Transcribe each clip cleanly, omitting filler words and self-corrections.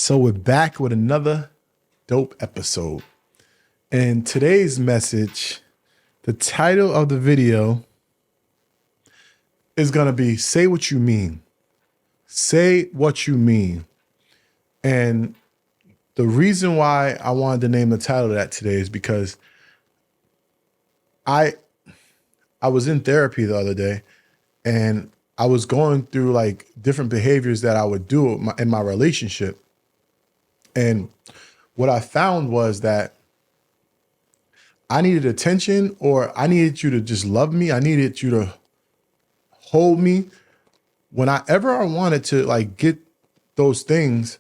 So we're back with another dope episode. And today's message, the title of the video is going to be Say What You Mean. Say what you mean. And the reason why I wanted to name the title of that today is because I was in therapy the other day, and I was going through like different behaviors that I would do in my relationship. And what I found was that I needed attention, or I needed you to just love me. I needed you to hold me. Whenever I wanted to like get those things,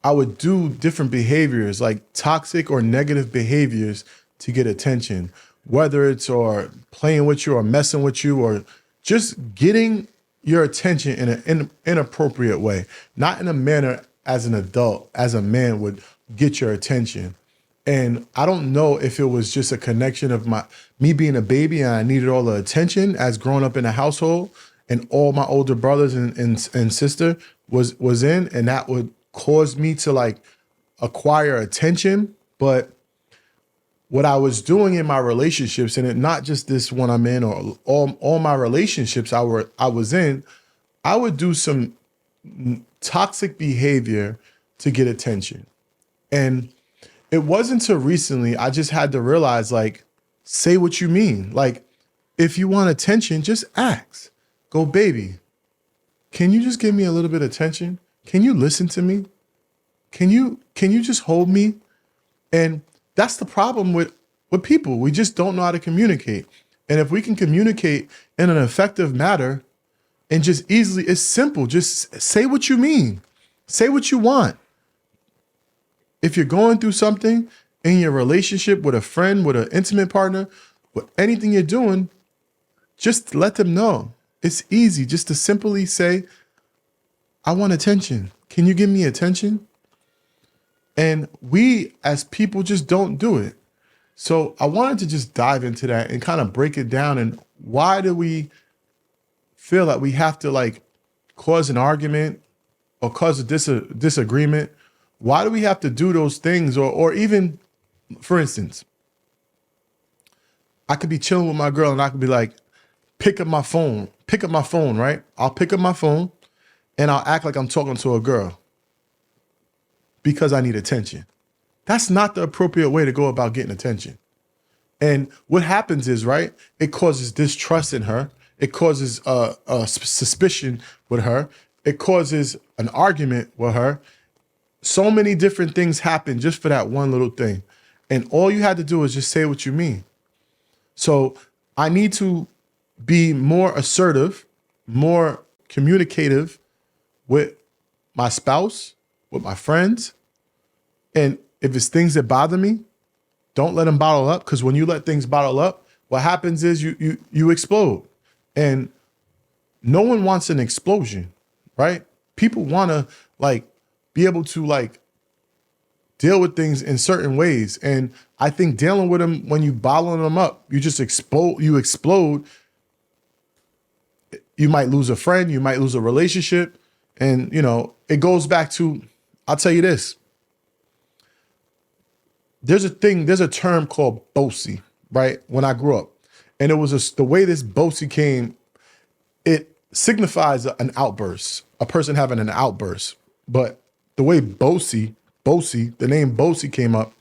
I would do different behaviors, like toxic or negative behaviors to get attention, whether it's or playing with you or messing with you or just getting your attention in an inappropriate way, not in a manner as an adult, as a man would get your attention. And I don't know if it was just a connection of me being a baby and I needed all the attention as growing up in a household and all my older brothers and sister was in, and that would cause me to like acquire attention. But what I was doing in my relationships, and not just this one I'm in, or all my relationships I was in, I would do some toxic behavior to get attention. And it wasn't until recently I just had to realize, like, say what you mean. Like, if you want attention, just ask. Go, baby, can you just give me a little bit of attention? Can you listen to me? Can you just hold me? And that's the problem with people. We just don't know how to communicate. And if we can communicate in an effective manner and just easily, it's simple. Just say what you mean. Say what you want. If you're going through something in your relationship with a friend, with an intimate partner, with anything you're doing, just let them know. It's easy just to simply say, I want attention. Can you give me attention? And we as people just don't do it. So I wanted to just dive into that and kind of break it down. And why do we feel that we have to like cause an argument or cause a disagreement? Why do we have to do those things? Or even, for instance, I could be chilling with my girl and I could be like, pick up my phone, right? I'll pick up my phone and I'll act like I'm talking to a girl because I need attention. That's not the appropriate way to go about getting attention. And what happens is, right, it causes distrust in her. It causes a suspicion with her. It causes an argument with her. So many different things happen just for that one little thing. And all you had to do is just say what you mean. So I need to be more assertive, more communicative with my spouse, with my friends. And if it's things that bother me, don't let them bottle up, because when you let things bottle up, what happens is you explode. And no one wants an explosion, right? People want to like be able to like deal with things in certain ways. And I think dealing with them, when you bottling them up, you just explode. You might lose a friend, you might lose a relationship. And, you know, it goes back to, I'll tell you this. There's a term called bossy, right? When I grew up. And it was the way this bossy came, it signifies an outburst, a person having an outburst. But the way bossy, the name bossy came up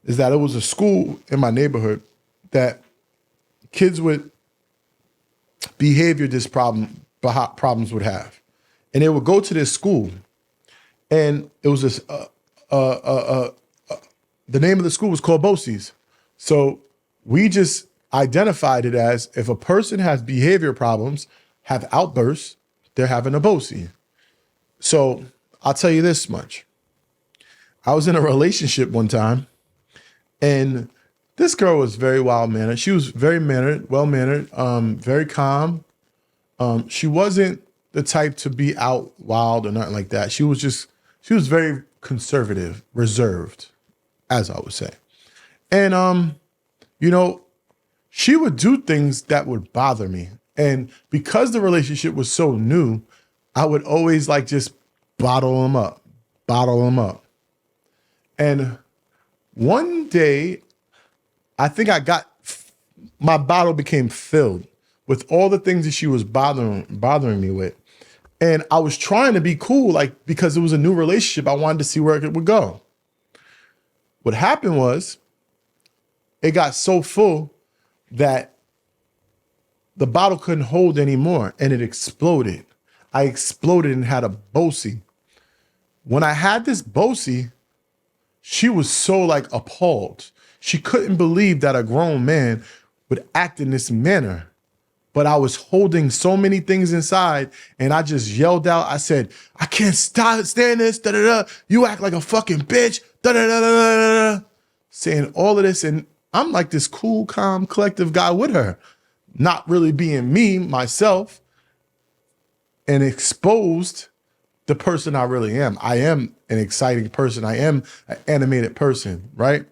is that it was a school in my neighborhood that kids with behavior problems would have. And they would go to this school, and it was this, the name of the school was called Bosie's. So we just identified it as, if a person has behavior problems, have outbursts, they're having a Bosie. So I'll tell you this much. I was in a relationship one time, and this girl was very wild-mannered. She was very mannered, well-mannered, very calm. She wasn't the type to be out wild or nothing like that. She was very conservative, reserved, as I would say. And, you know, she would do things that would bother me. And because the relationship was so new, I would always like just bottle them up, bottle them up. And one day, I think my bottle became filled with all the things that she was bothering me with. And I was trying to be cool, like, because it was a new relationship. I wanted to see where it would go. What happened was it got so full that the bottle couldn't hold anymore and it exploded. I exploded and had a bosie. When I had this bosie, she was so like appalled. She couldn't believe that a grown man would act in this manner. But I was holding so many things inside and I just yelled out. I said, I can't stand this. Da, da, da. You act like a fucking bitch. Da, da, da, da, da, da. Saying all of this. And I'm like this cool, calm, collective guy with her, not really being me, myself, and exposed the person I really am. I am an exciting person. I am an animated person, right?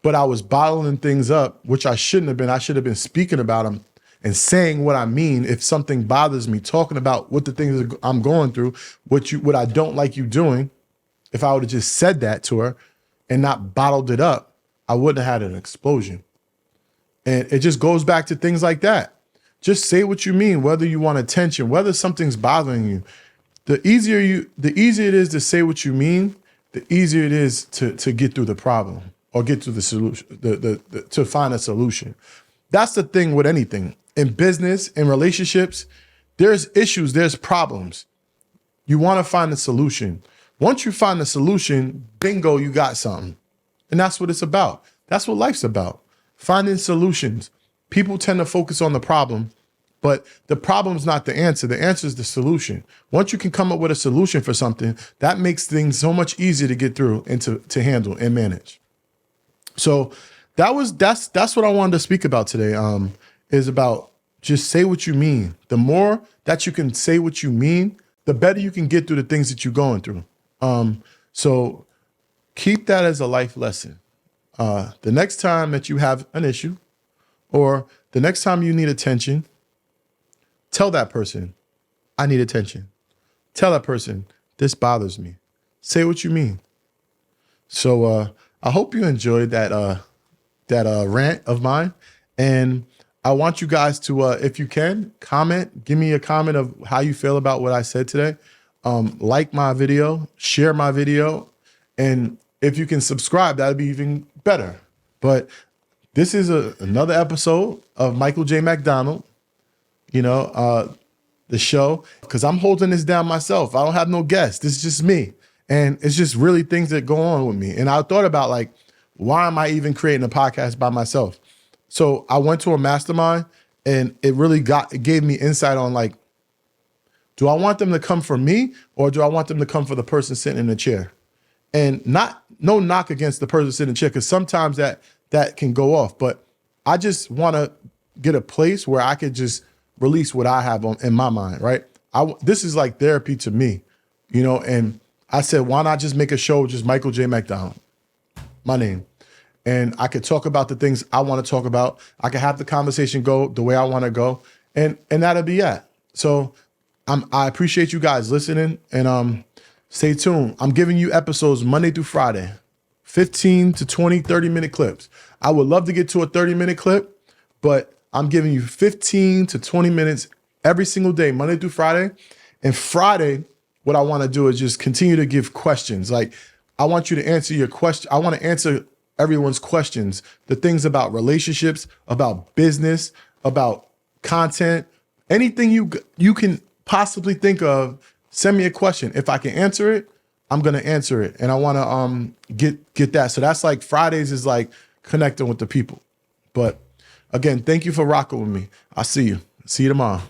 But I was bottling things up, which I shouldn't have been. I should have been speaking about them and saying what I mean. If something bothers me, talking about what the things I'm going through, what I don't like you doing. If I would have just said that to her and not bottled it up, I wouldn't have had an explosion. And it just goes back to things like that. Just say what you mean, whether you want attention, whether something's bothering you. The easier it is to say what you mean, the easier it is to get through the problem or get to the solution, to find a solution. That's the thing with anything. In business, in relationships, there's issues, there's problems. You want to find a solution. Once you find the solution, bingo, you got something. And that's what it's about. That's what life's about. Finding solutions. People tend to focus on the problem, but the problem's not the answer. The answer is the solution. Once you can come up with a solution for something, that makes things so much easier to get through and to handle and manage. So that's what I wanted to speak about today. Is about just say what you mean. The more that you can say what you mean, the better you can get through the things that you're going through. So keep that as a life lesson. The next time that you have an issue or the next time you need attention, tell that person, I need attention. Tell that person, this bothers me. Say what you mean. So I hope you enjoyed that rant of mine. And I want you guys to, if you can, comment. Give me a comment of how you feel about what I said today. Like my video, share my video. And if you can subscribe, that'd be even better. But this is another episode of Michael J. MacDonald, the show, because I'm holding this down myself. I don't have no guests. This is just me. And it's just really things that go on with me. And I thought about, like, why am I even creating a podcast by myself? So I went to a mastermind and it really gave me insight on, like, do I want them to come for me or do I want them to come for the person sitting in the chair? And no knock against the person sitting in the chair, because sometimes that can go off. But I just want to get a place where I could just release what I have in my mind, right? This is like therapy to me, and I said, why not just make a show just Michael J. MacDonald, my name. And I could talk about the things I want to talk about. I could have the conversation go the way I want to go. And that'll be it. So I appreciate you guys listening, and stay tuned. I'm giving you episodes Monday through Friday, 15 to 20, 30-minute clips. I would love to get to a 30-minute clip, but I'm giving you 15 to 20 minutes every single day, Monday through Friday. And Friday, what I want to do is just continue to give questions. Like, I want you to answer your question. I want to answer everyone's questions, the things about relationships, about business, about content, anything you can possibly think of. Send me a question. If I can answer it, I'm going to answer it. And I want to get that. So that's like Fridays is like connecting with the people. But again, thank you for rocking with me. I'll see you. See you tomorrow.